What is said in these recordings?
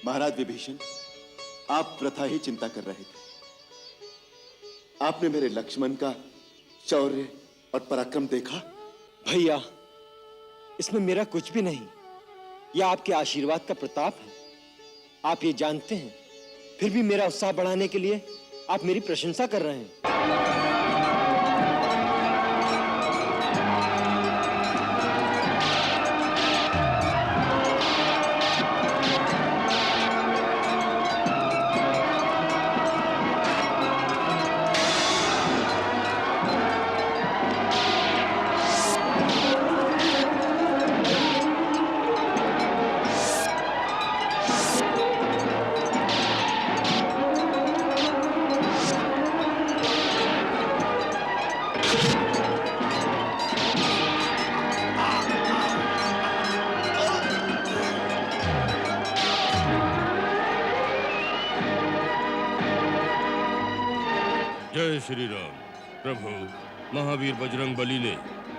महाराज विभीषण, आप प्रथा ही चिंता कर रहे थे। आपने मेरे लक्ष्मण का शौर्य और पराक्रम देखा? भैया, इसमें मेरा कुछ भी नहीं, यह आपके आशीर्वाद का प्रताप है। आप ये जानते हैं, फिर भी मेरा उत्साह बढ़ाने के लिए आप मेरी प्रशंसा कर रहे हैं। जय श्री राम। प्रभु, महावीर बजरंग बली ने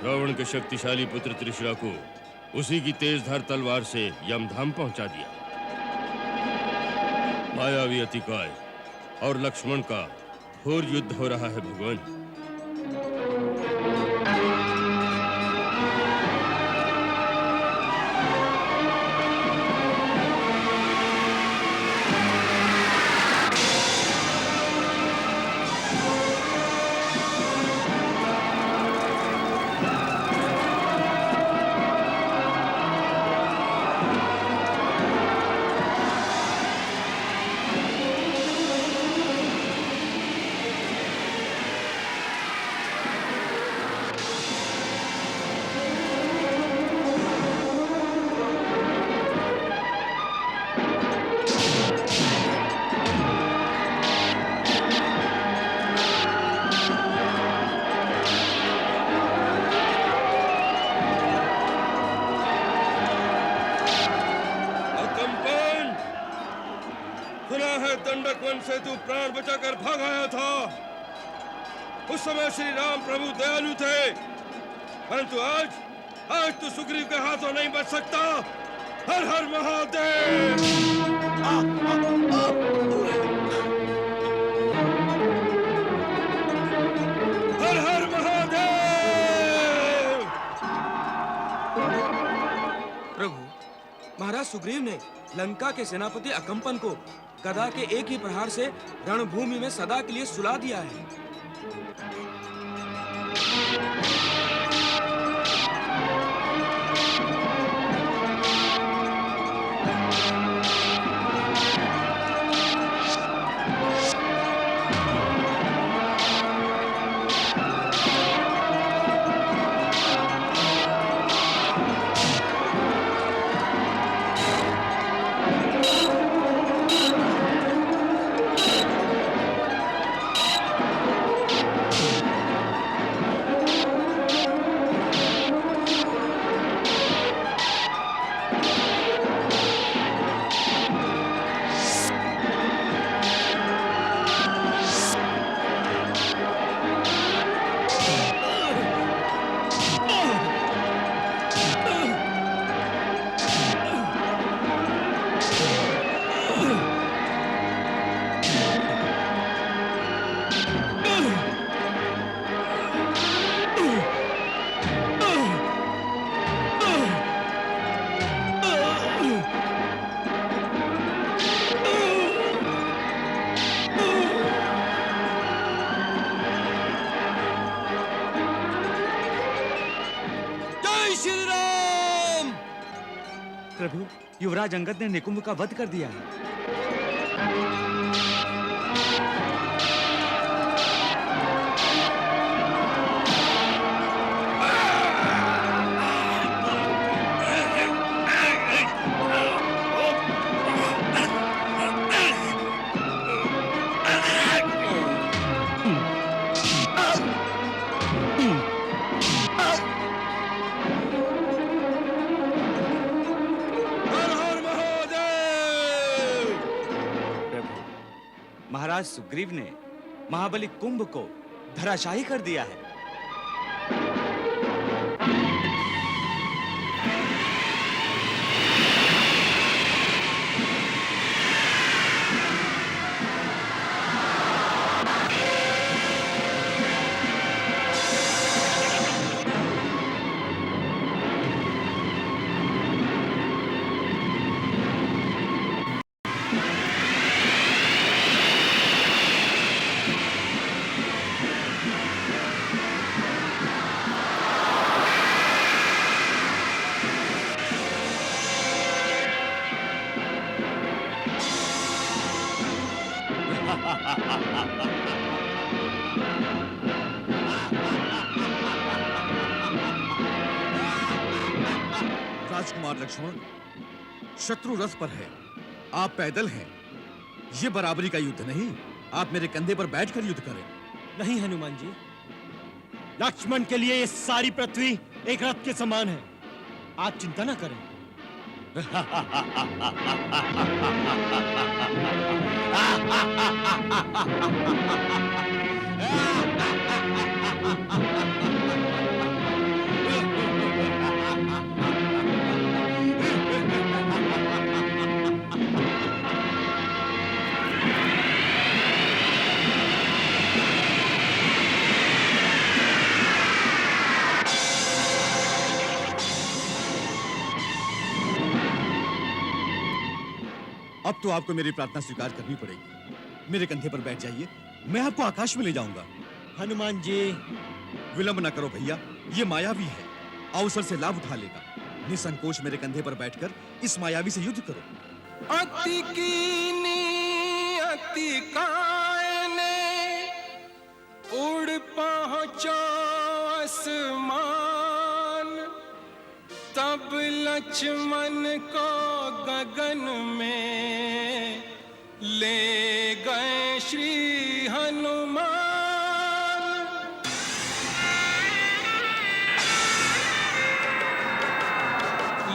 रावण के शक्तिशाली पुत्र त्रिशरा को उसी की तेजधार तलवार से यमधाम पहुंचा दिया। मायावी अतिकाय और लक्ष्मण का घोर युद्ध हो रहा है भगवान। दंडक वन से तू प्राण बचाकर भाग आया था। उस समय श्री राम प्रभु दयालु थे, परंतु आज तू सुग्रीव के हाथों नहीं बच सकता। हर हर महादेव। हर हर महादेव। प्रभु, महाराज सुग्रीव ने लंका के सेनापति अकंपन को गदा के एक ही प्रहार से रणभूमि में सदा के लिए सुला दिया है। प्रभु, युवराज अंगद ने निकुंभ का वध कर दिया है। महाराज सुग्रीव ने महाबली कुंभ को धराशायी कर दिया है। राजकुमार लक्ष्मण, शत्रु रथ पर है, आप पैदल हैं। ये बराबरी का युद्ध नहीं। आप मेरे कंधे पर बैठकर युद्ध करें। नहीं हनुमान जी, लक्ष्मण के लिए ये सारी पृथ्वी एक रथ के समान है। आप चिंता ना करें। अब तो आपको मेरी प्रार्थना स्वीकार करनी पड़ेगी। मेरे कंधे पर बैठ जाइए, मैं आपको आकाश में ले जाऊंगा। हनुमान जी, विलंब न करो भैया, ये मायावी है, अवसर से लाभ उठा लेगा। निसंकोच मेरे कंधे पर बैठकर इस मायावी से युद्ध करो। अति कीनी अति कायने उड़ पहुंचो आसमान, तब लक्ष्मण को गगन में ले गए श्री हनुमान।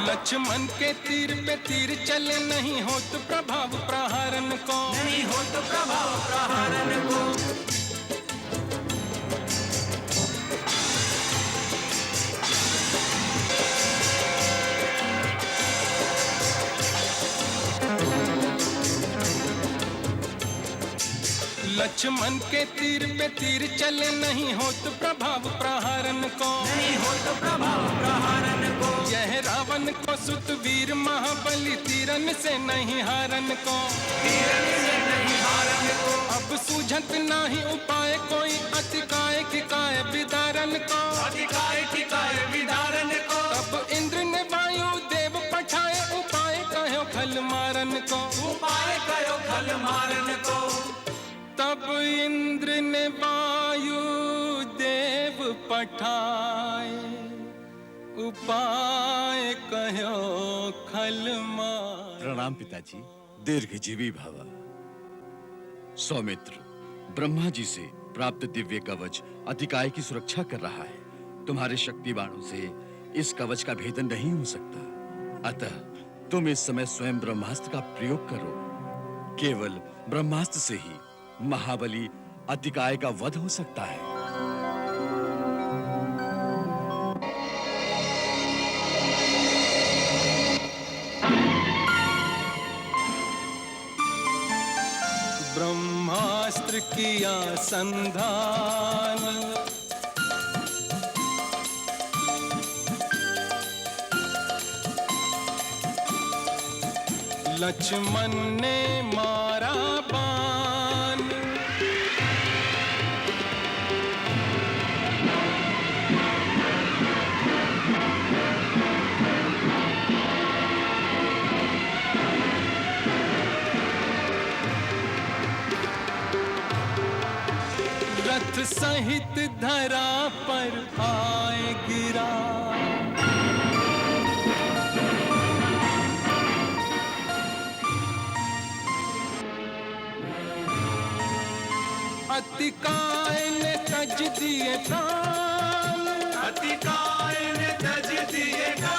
लक्ष्मण के तीर पे तीर चले, नहीं हो तो प्रभाव प्रहारन को, नहीं हो तो प्रभाव प्रहारन को। लक्ष्मण के तीर पे तीर चले, नहीं हो तो प्रभाव प्रहारन को, नहीं हो तो प्रभाव प्रहारन को। यह रावण को सुत वीर महाबली, तीरन से नहीं हारन को, तीरन से नहीं हारन को। अब सूझत नाही उपाय कोई, अतिकाय ठिकाय विदारन को, अतिकाय ठिकाय विदारन को। तब इंद्र ने वायु देव पठाए, उपाय कहो खल मारन को, उपाय कहो खल मारन को। तब इंद्र ने वायु देव पठाए, उपाय कहो खल मार। प्रणाम पिताजी, दीर्घजीवी भव। सौमित्र, ब्रह्मा जी से प्राप्त दिव्य कवच अतिकाय की सुरक्षा कर रहा है। तुम्हारे शक्ति बाणों से इस कवच का भेदन नहीं हो सकता। अतः तुम इस समय स्वयं ब्रह्मास्त्र का प्रयोग करो। केवल ब्रह्मास्त्र से ही महाबली अतिकाय का वध हो सकता है। ब्रह्मास्त्र किया संधान, लक्ष्मण ने मारा बाण। रथ सहित धरा पर आए गिरा, अतिकाय ने तज दिए प्राण, अतिकाय ने तज दिए प्राण।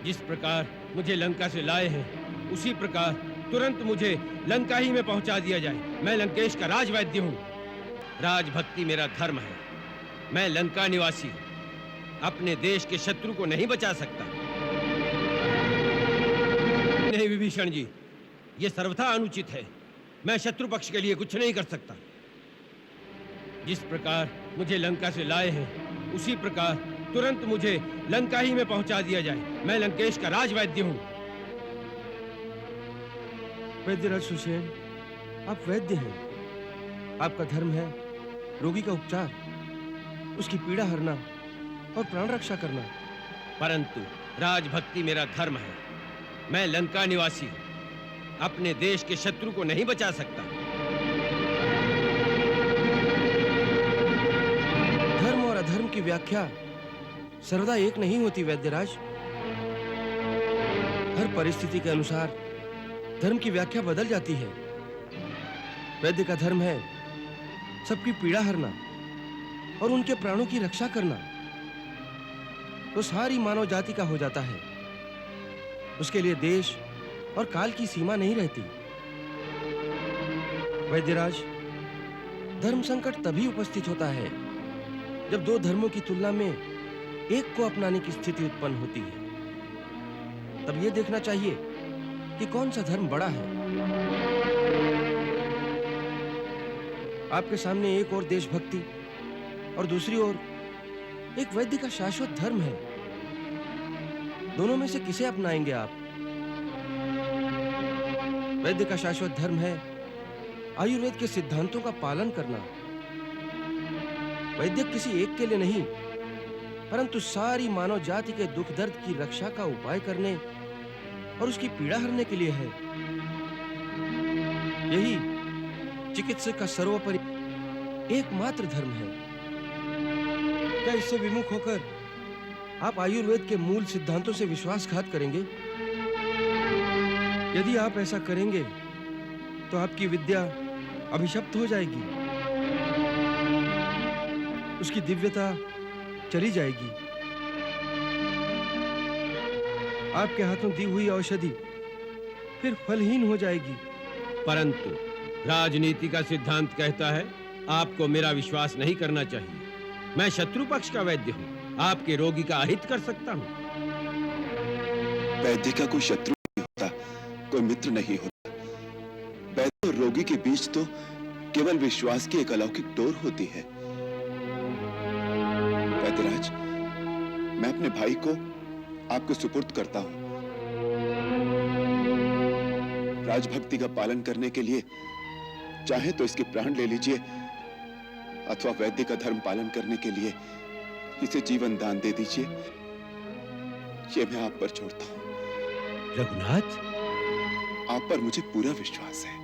जिस प्रकार मुझे लंका से लाए हैं, उसी प्रकार तुरंत मुझे लंका ही में पहुंचा दिया जाए। मैं लंकेश का राजवैद्य हूँ। राजभक्ति मेरा धर्म है। मैं लंका निवासी हूँ। अपने देश के शत्रु को नहीं बचा सकता। नहीं विभीषण जी, यह सर्वथा अनुचित है। मैं शत्रु पक्ष के लिए कुछ नहीं कर सकता। जिस प्रकार मुझे लंका से लाए हैं, उसी प्रकार तुरंत मुझे लंका ही में पहुंचा दिया जाए। मैं लंकेश का राजवैद्य हूं। वैद्यराज सुषेण, आप वैद्य हैं। आपका धर्म है रोगी का उपचार, उसकी पीड़ा हरना और प्राण रक्षा करना। परंतु राजभक्ति मेरा धर्म है। मैं लंका निवासी हूं, अपने देश के शत्रु को नहीं बचा सकता। धर्म और अधर्म की व्याख्या सर्वदा एक नहीं होती वैद्यराज। हर परिस्थिति के अनुसार धर्म की व्याख्या बदल जाती है। वैद्य का धर्म है सबकी पीड़ा हरना और उनके प्राणों की रक्षा करना। तो सारी मानव जाति का हो जाता है। उसके लिए देश और काल की सीमा नहीं रहती। वैद्यराज, धर्म संकट तभी उपस्थित होता है जब दो धर्मों की तुलना में एक को अपनाने की स्थिति उत्पन्न होती है। तब यह देखना चाहिए कि कौन सा धर्म बड़ा है। आपके सामने एक और देशभक्ति और दूसरी ओर एक वैद्य का शाश्वत धर्म है। दोनों में से किसे अपनाएंगे आप? वैद्य का शाश्वत धर्म है आयुर्वेद के सिद्धांतों का पालन करना। वैद्य किसी एक के लिए नहीं, परंतु सारी मानव जाति के दुख दर्द की रक्षा का उपाय करने और उसकी पीड़ा हरने के लिए है। यही चिकित्सक का सर्वोपरि एकमात्र धर्म है। क्या इससे विमुख होकर आप आयुर्वेद के मूल सिद्धांतों से विश्वासघात करेंगे? यदि आप ऐसा करेंगे तो आपकी विद्या अभिशप्त हो जाएगी, उसकी दिव्यता चली जाएगी। आपके हाथों दी हुई औषधि फिर फलहीन हो जाएगी। परंतु राजनीति का सिद्धांत कहता है आपको मेरा विश्वास नहीं करना चाहिए। मैं शत्रु पक्ष का वैद्य हूं, आपके रोगी का अहित कर सकता हूं। वैद्य का कोई शत्रु नहीं होता, कोई मित्र नहीं होता। वैद्य और रोगी के बीच तो केवल विश्वास की एक अलौकिक डोर होती है। वैद्यराज, मैं अपने भाई को आपको सुपुर्द करता हूं। राजभक्ति का पालन करने के लिए चाहे तो इसके प्राण ले लीजिए, अथवा वैद्य का धर्म पालन करने के लिए इसे जीवन दान दे दीजिए। ये मैं आप पर छोड़ता हूं। रघुनाथ, आप पर मुझे पूरा विश्वास है।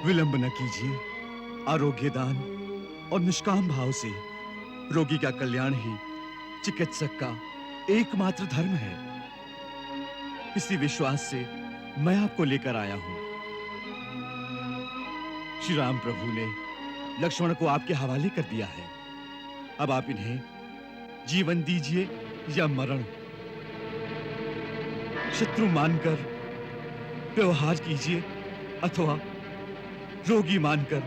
विलंब न कीजिए। आरोग्य दान और निष्काम भाव से रोगी का कल्याण ही चिकित्सक का एकमात्र धर्म है। इसी विश्वास से मैं आपको लेकर आया हूं। श्री राम प्रभु ने लक्ष्मण को आपके हवाले कर दिया है। अब आप इन्हें जीवन दीजिए या मरण, शत्रु मानकर व्यवहार कीजिए अथवा रोगी मानकर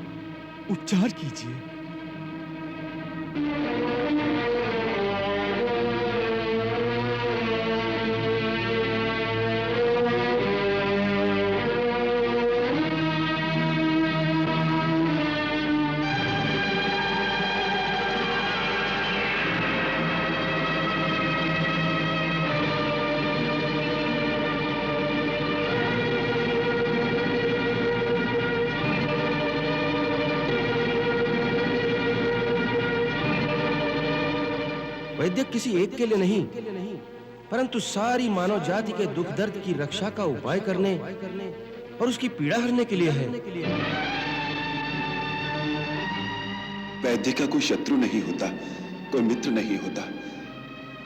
उपचार कीजिए। वैद्य किसी एक के लिए नहीं, परंतु सारी मानव जाति के दुख दर्द की रक्षा का उपाय करने और उसकी पीड़ा हरने के लिए है। वैद्य का कोई शत्रु नहीं होता, कोई मित्र नहीं होता।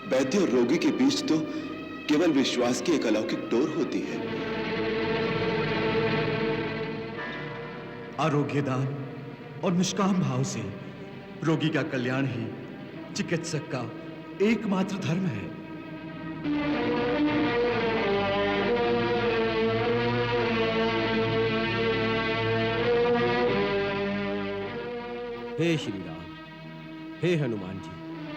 वैद्य और रोगी के बीच तो केवल विश्वास की एक अलौकिक डोर होती है। आरोग्य दान और निष्काम भाव से रोगी का कल्याण ही चिकित्सक का एकमात्र धर्म है। हे श्री राम, हे हनुमान जी,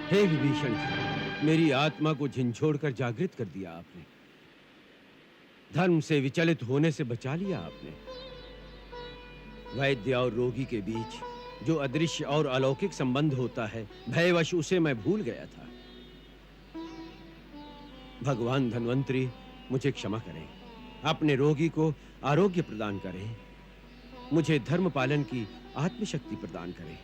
हे विभीषण जी, मेरी आत्मा को झिंझोड़कर जागृत कर दिया आपने। धर्म से विचलित होने से बचा लिया आपने। वैद्य और रोगी के बीच जो अदृश्य और अलौकिक संबंध होता है, भयवश उसे मैं भूल गया था। भगवान धन्वंतरी मुझे क्षमा करें, अपने रोगी को आरोग्य प्रदान करें, मुझे धर्म पालन की आत्मशक्ति प्रदान करें।